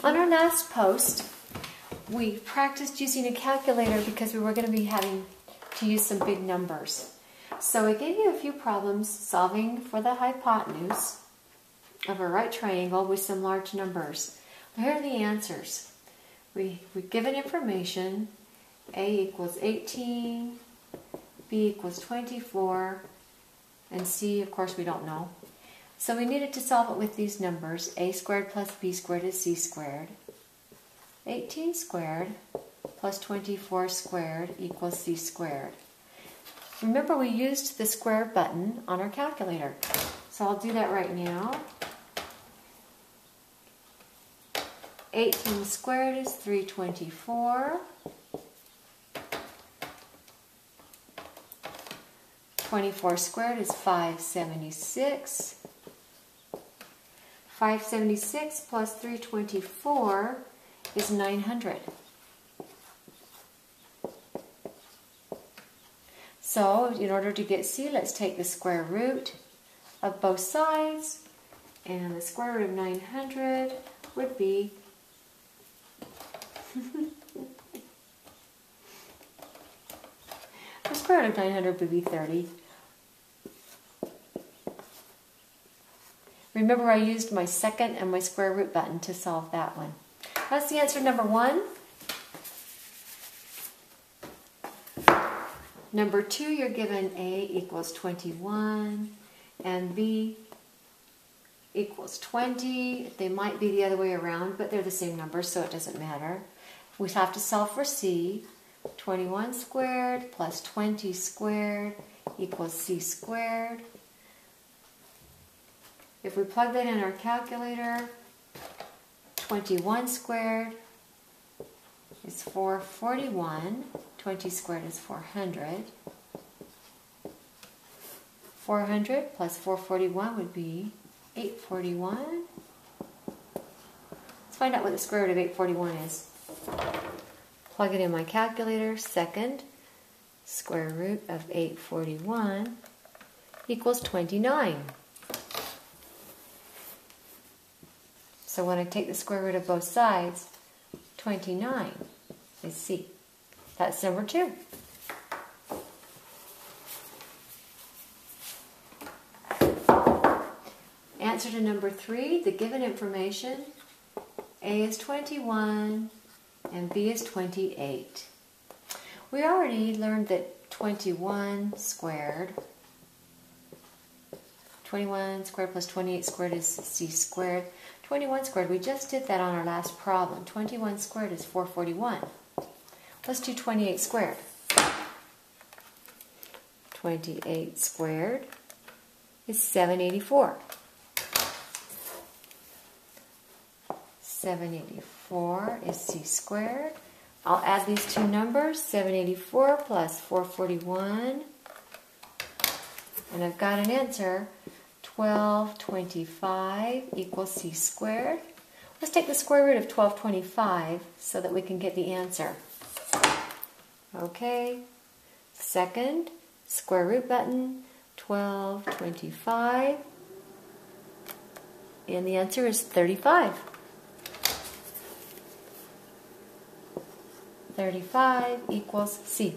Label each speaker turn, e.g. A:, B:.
A: On our last post, we practiced using a calculator because we were going to be having to use some big numbers. So I gave you a few problems solving for the hypotenuse of a right triangle with some large numbers. Here are the answers. We've given information. A equals 18, B equals 24, and C, of course, we don't know. So we needed to solve it with these numbers. A squared plus B squared is C squared. 18 squared plus 24 squared equals C squared. Remember, we used the square button on our calculator. So I'll do that right now. 18 squared is 324. 24 squared is 576. 576 plus 324 is 900. So, in order to get C, let's take the square root of both sides, and the square root of 900 would be the square root of 900 would be 30. Remember, I used my second and my square root button to solve that one. That's the answer number 1. Number 2, you're given A equals 21 and B equals 20. They might be the other way around, but they're the same numbers, so it doesn't matter. We have to solve for C. 21 squared plus 20 squared equals C squared. If we plug that in our calculator, 21 squared is 441. 20 squared is 400. 400 plus 441 would be 841. Let's find out what the square root of 841 is. Plug it in my calculator. Second square root of 841 equals 29. So when I take the square root of both sides, 29 is C. That's number 2. Answer to number 3, the given information, A is 21 and B is 28. We already learned that 21 squared plus 28 squared is C squared. 21 squared, we just did that on our last problem. 21 squared is 441. Let's do 28 squared. 28 squared is 784. 784 is C squared. I'll add these two numbers, 784 plus 441. And I've got an answer, 1225 equals C squared. Let's take the square root of 1225 so that we can get the answer. Okay, second square root button, 1225, and the answer is 35. 35 equals C.